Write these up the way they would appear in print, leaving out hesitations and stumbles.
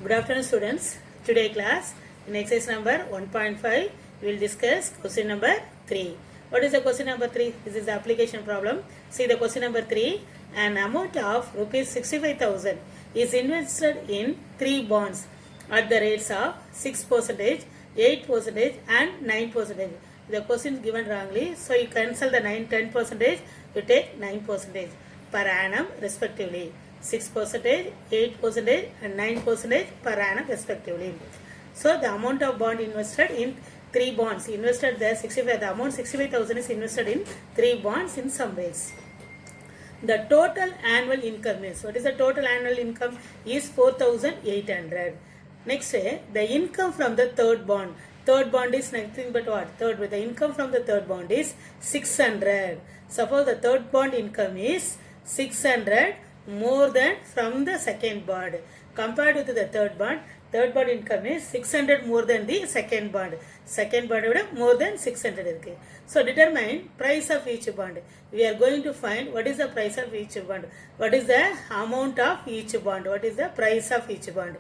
Good afternoon students. Today class in exercise number 1.5 we will discuss question number 3. What is the question number 3? This is the application problem. See the question number 3. An amount of rupees 65,000 is invested in 3 bonds at the rates of 6%, 8% and 9%. The question is given wrongly, so you cancel the 10%, you take 9% per annum respectively. 6%, 8% and 9% per annum respectively. So the amount of bond invested in 3 bonds, invested there 65, the amount 65,000 is invested in 3 bonds in some ways. The total annual income is, what is the total annual income? Is 4,800. Next, the income from the third bond. Third bond is nothing but what? The income from the third bond is 600. Suppose the third bond income is 600 more than from the second bond. Compared with the third bond income is 600 more than the second bond. Second bond more than 600. So determine price of each bond. We are going to find what is the price of each bond. What is the amount of each bond. What is the price of each bond.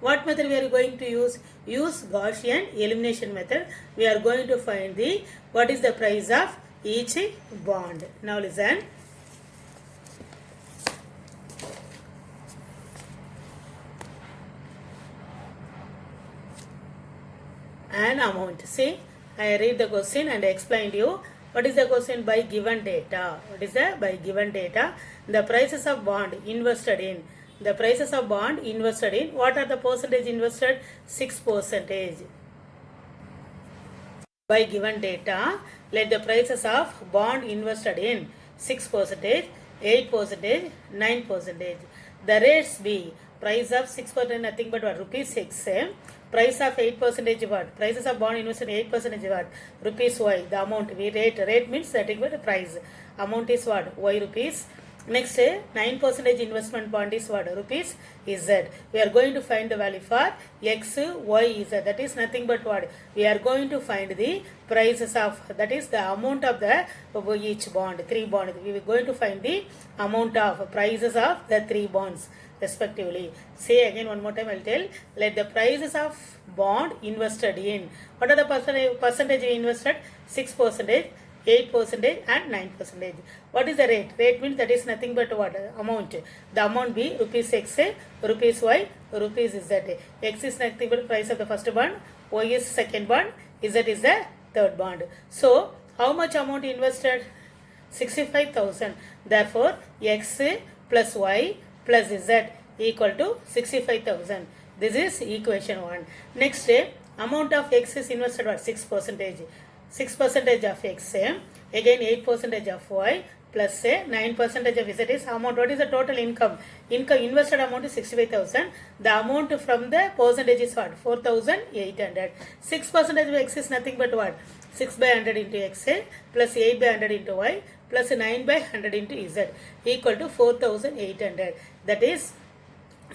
What method we are going to use? Use Gaussian elimination method. We are going to find the what is the price of each bond. Now listen. An amount. See, I read the question and explained you. What is the question? By given data. What is the by given data? The prices of bond invested in. The prices of bond invested in. What are the percentage invested? 6%. By given data, let the prices of bond invested in 6%, 8%, 9%. The rates be price of 6% nothing but what? Rupees 6. Price of 8% what? Prices of bond invested 8% what? Rupees Y. The amount we rate. Rate means that is what the price. Amount is what? Y rupees. Next 9% investment bond is what? Rupees Z. We are going to find the value for X, Y, Z. That is nothing but what? We are going to find the prices of, that is the amount of the each bond, 3 bonds. We are going to find the amount of prices of the 3 bonds respectively. Say again one more time I will tell. Let the prices of bond invested in. What are the percentage invested? 6%, 8% and 9%. What is the rate? Rate means that is nothing but what? Amount. The amount be rupees X, rupees Y, rupees Z. X is nothing but price of the first bond, Y is second bond, Z is the third bond. So how much amount invested? 65,000. Therefore X plus Y plus Z equal to 65,000. This is equation 1. Next, amount of X is invested what? 6%. 6% of X, again 8% of Y plus 9% of Z is amount. What is the total income? Invested amount is 65,000. The amount from the percentage is what? 4,800. 6% of X is nothing but what? 6 by 100 into X plus 8 by 100 into Y plus 9 by 100 into Z equal to 4,800. That is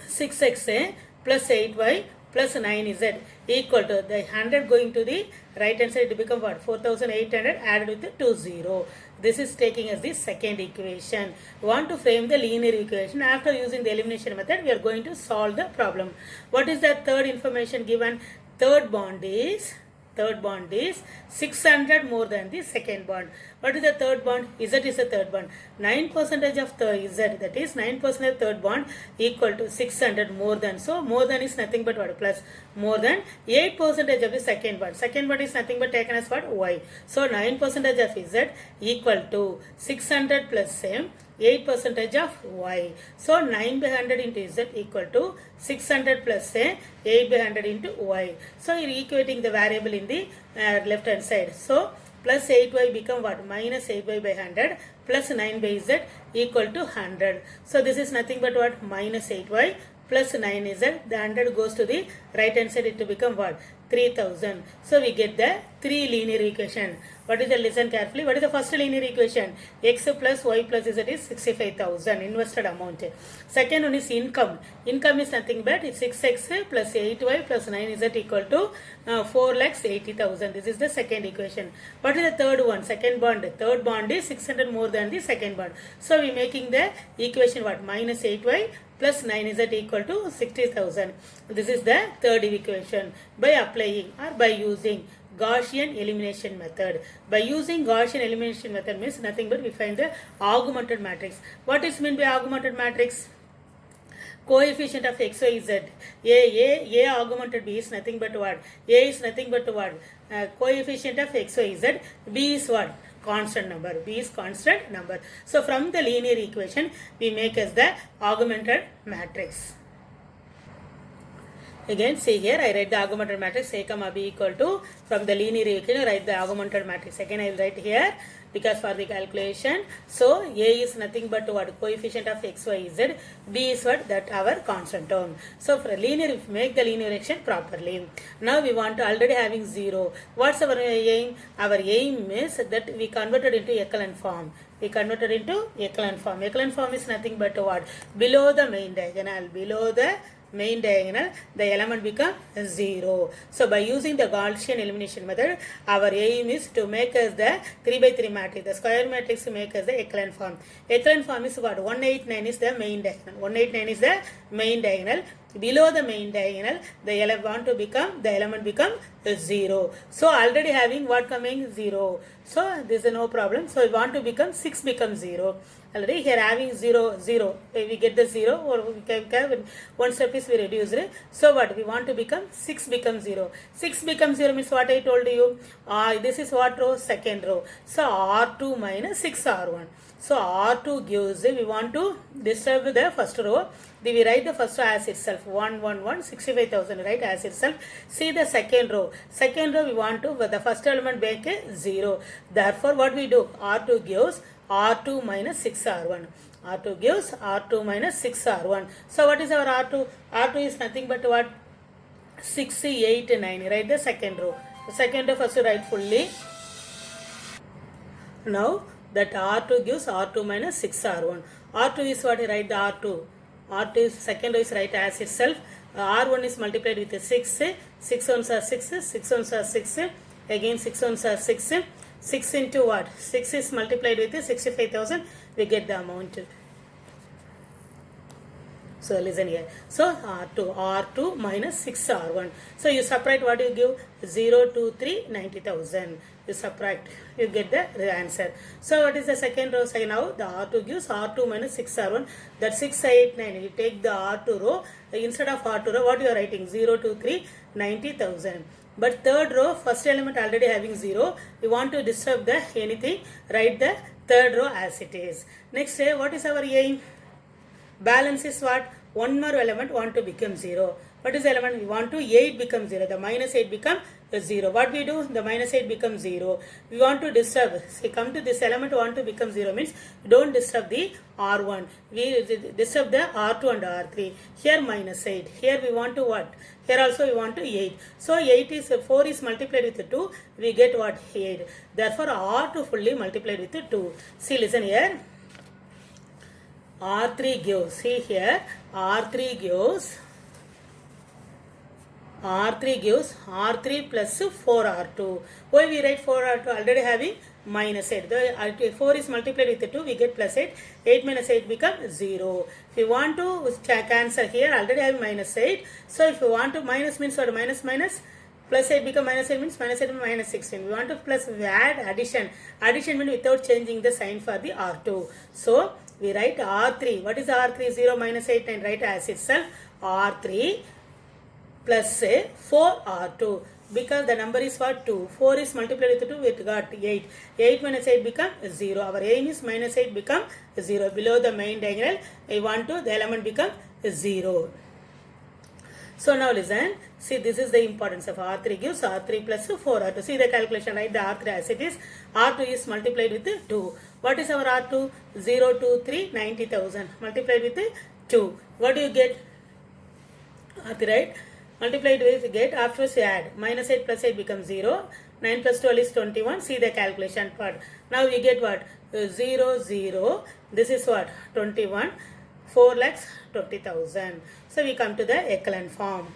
6X plus 8Y plus 9Z equal to the 100 going to the right hand side to become what? 4,800 added with the 20. This is taking as the second equation. We want to frame the linear equation. After using the elimination method, we are going to solve the problem. What is the third information given? Third bond is 600 more than the second bond. What is the third bond? Z is the third bond. 9% of the Z, that is 9% of third bond equal to 600 more than. So more than is nothing but what? Plus more than 8% of the second bond. Second bond is nothing but taken as what? Y. So 9% of Z equal to 600 plus 8% of Y. So 9 by 100 into Z equal to 600 plus 8 by 100 into Y. So you are equating the variable in the left hand side. So plus 8Y become what? Minus 8Y by 100 plus 9 by Z equal to 100. So this is nothing but what? Minus 8Y plus 9Z. The 100 goes to the right hand side, it will become what? 3000. So we get the 3 linear equation. What is the, listen carefully, what is the first linear equation? X plus Y plus Z is 65,000 invested amount. Second one is income. Income is nothing but 6X plus 8Y plus 9Z equal to 4,80,000. This is the second equation. What is the third one? Second bond. Third bond is 600 more than the second bond. So we making the equation what? Minus 8Y plus 9z equal to 60,000. This is the third equation by applying or by using Gaussian elimination method. By using Gaussian elimination method means nothing but we find the augmented matrix. What is meant by augmented matrix? Coefficient of x, y, z. A augmented b is nothing but what? A is nothing but what? Coefficient of x, y, z. B is what? Constant number. B is constant number. So from the linear equation we make as the augmented matrix. Again, see here, I write the augmented matrix A comma B equal to, from the linear equation, write the augmented matrix. Again, I will write here, because for the calculation, so A is nothing but what? Coefficient of x, y, z. B is what? That our constant term. So for linear, if make the linear equation properly. Now we want to already having 0. What's our aim? Our aim is that we converted into echelon form. We converted into echelon form. Echelon form is nothing but what? Below the main diagonal. Below the main diagonal, the element become 0. So by using the Gaussian elimination method, our aim is to make us the 3 by 3 matrix. The square matrix to make us the echelon form. Echelon form is what? 189 is the main diagonal. 189 is the main diagonal. Below the main diagonal, the element become 0. So already having what coming? 0. So this is no problem. So we want to become 6 become 0. Already here having 0, 0. We get the 0 or we can one step is we reduce it. So what? We want to become 6 become 0. 6 become 0 means what I told you. This is what row? Second row. So R2 minus 6R1. So R2 gives, we want to disturb the first row. We write the first row as itself. 65,000 right as itself. See the second row. Second row we want to, the first element make a 0. Therefore what we do? R2 gives R2 minus 6R1. R2 gives R2 minus 6R1. So what is our R2? R2 is nothing but what? 6, 8, 9. Write the second row. The second row first write fully. Now that R2 gives R2 minus 6R1. R2 is what? Write the R2. R2 is second row is right as itself. R1 is multiplied with 6. 6 ones are 6. 6 ones are 6. Again 6 ones are 6. 6 into what? 6 is multiplied with 65,000. We get the amount. So listen here. So R2 minus 6R1. So you subtract what you give? 0, 2, 3, 90,000. You subtract, you get the answer. So what is the second row? So now the R2 gives R2 minus 6R1. That 6, 8, 9. You take the R2 row. Instead of R2 row, what you are writing? 0, 2, 3, 90,000. But third row, first element already having 0. We want to disturb the anything. Write the third row as it is. Next, what is our aim? Balance is what? One more element want to become 0. What is the element? We want to 8 become 0. The minus 8 become 0. What we do? The minus 8 becomes 0. We want to disturb. See, come to this element want to become 0 means don't disturb the R1. We disturb the R2 and R3. Here minus 8. Here we want to what? Here also we want to 8. So 8 is 4 is multiplied with 2. We get what? 8. Therefore R2 fully multiplied with 2. See, listen here. R3 gives, see here, R3 gives R3 plus 4R2. Why we write 4R2? Already having minus 8. The 4 is multiplied with 2, we get plus 8. 8 minus 8 becomes 0. If you want to cancel here, already having minus 8. So if you want to minus means what? Minus. Plus 8 become minus 8 means minus 8 minus 16. We want to plus add addition. Addition means without changing the sign for the R2. So we write R3. What is R3? 0 minus 8 and write as itself. R3 plus 4R2. Because the number is what? 2. 4 is multiplied with 2. We got 8. 8 minus 8 become 0. Our aim is minus 8 become 0. Below the main diagonal, we want to the element become 0. So now listen, see this is the importance of R3 gives R3 plus 4R2. See the calculation, right? The R3 as it is, R2 is multiplied with 2. What is our R2? 0, 2, 3, 90,000. Multiplied with 2. What do you get? R3, right? Multiplied with get, after we add. Minus 8 plus 8 becomes 0. 9 plus 12 is 21. See the calculation part. Now we get what? 0, 0. This is what? 21. 4 lakhs 20,000. So we come to the echelon form.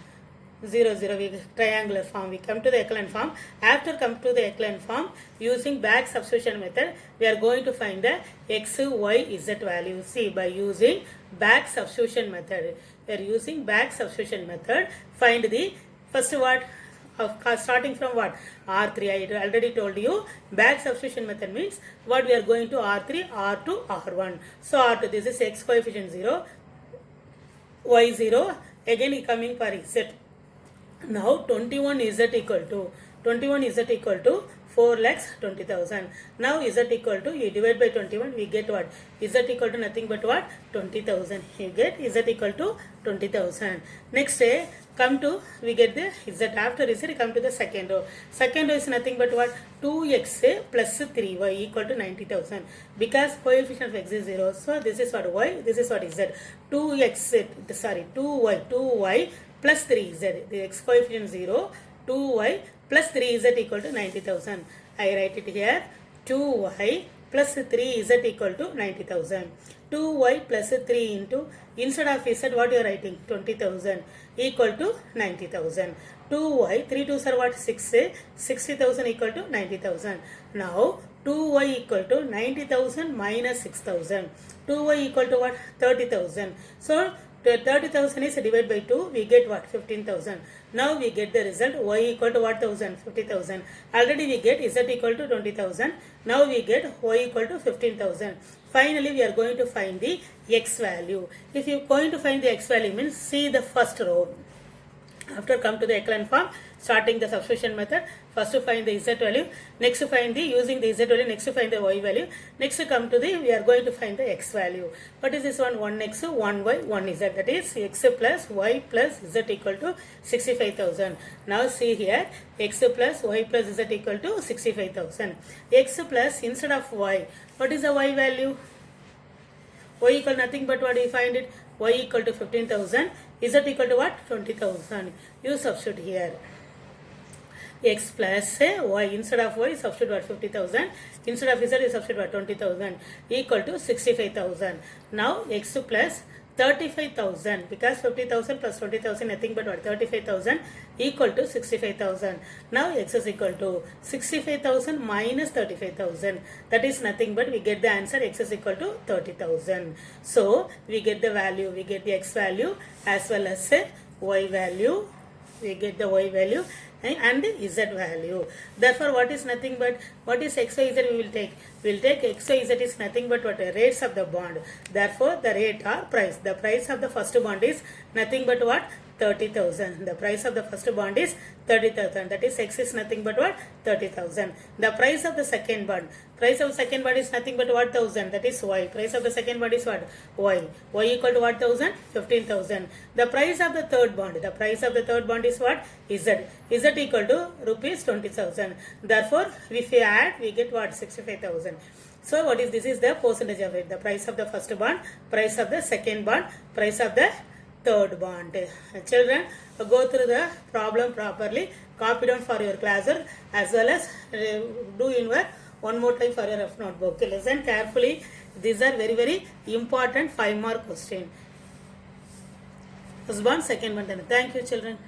0, 0, we triangular form. We come to the echelon form. After come to the echelon form, using back substitution method, we are going to find the x, y, z value. See, by using back substitution method, we are using back substitution method. Find the first what? Starting from what? R3. I already told you back substitution method means what we are going to R3, R2, R1. So R2, this is x coefficient 0, y 0, again coming for z. Now 21 z equal to 4 lakhs 20,000. Now z equal to, you divide by 21, we get what? Z equal to nothing but what? 20,000. You get z equal to 20,000. Next come to, we get the z. After z, come to the second row. Second row is nothing but what? 2x plus 3y equal to 90,000. Because coefficient of x is 0. So this is what y, this is what z. 2y plus 3z. The x coefficient 0. 2y plus 3z equal to 90,000. I write it here. 2y plus 3z equal to 90,000. 2y plus 3 into, instead of z, what you are writing? 20,000 equal to 90,000. 2y, 3 2s are what? 6, 60,000 equal to 90,000. Now 2y equal to 90,000 minus 6,000. 2y equal to what? 30,000. So 30,000 is divided by 2, we get what? 15,000. Now we get the result y equal to what? 50,000. Already we get z equal to 20,000. Now we get y equal to 15,000. Finally we are going to find the x value. If you are going to find the x value means see the first row. After come to the echelon form, starting the substitution method, first to find the z value, next to find the, using the z value, next to find the y value, next to come to the, we are going to find the x value. What is this one? 1x, 1y, 1z, that is x plus y plus z equal to 65,000. Now see here, x plus y plus z equal to 65,000. X plus, instead of y, what is the y value? Y equal nothing but what we find it? Y equal to 15,000. Z equal to what? 20,000. You substitute here. X plus y, instead of y substitute what? 50,000. Instead of z you substitute what? 20,000 equal to 65,000. Now x plus 35,000, because 50,000 plus 20,000 nothing but what? 35,000 equal to 65,000. Now x is equal to 65,000 minus 35,000. That is nothing but we get the answer x is equal to 30,000. So we get the value, we get the x value as well as y value. We get the y value and the z value. Therefore what is nothing but, what is x, y, z we will take? We will take x, y, z is nothing but what? Rates of the bond. Therefore the rate or price. The price of the first bond is nothing but what? 30,000. The price of the first bond is 30,000. That is x is nothing but what? 30,000. The price of the second bond. Price of second bond is nothing but what? 1,000. That is y. Price of the second bond is what? Y. Y equal to what? 1,000? 15,000. The price of the third bond. The price of the third bond is what? Z. Z equal to rupees 20,000. Therefore, if we add, we get what? 65,000. So what is this? Is the percentage of it. The price of the first bond, price of the second bond, price of the third bond. Children, go through the problem properly, copy down for your class as well as do in work one more time for your rough notebook. Listen carefully. These are very, very important 5-mark question. First bond, second bond. Thank you, children.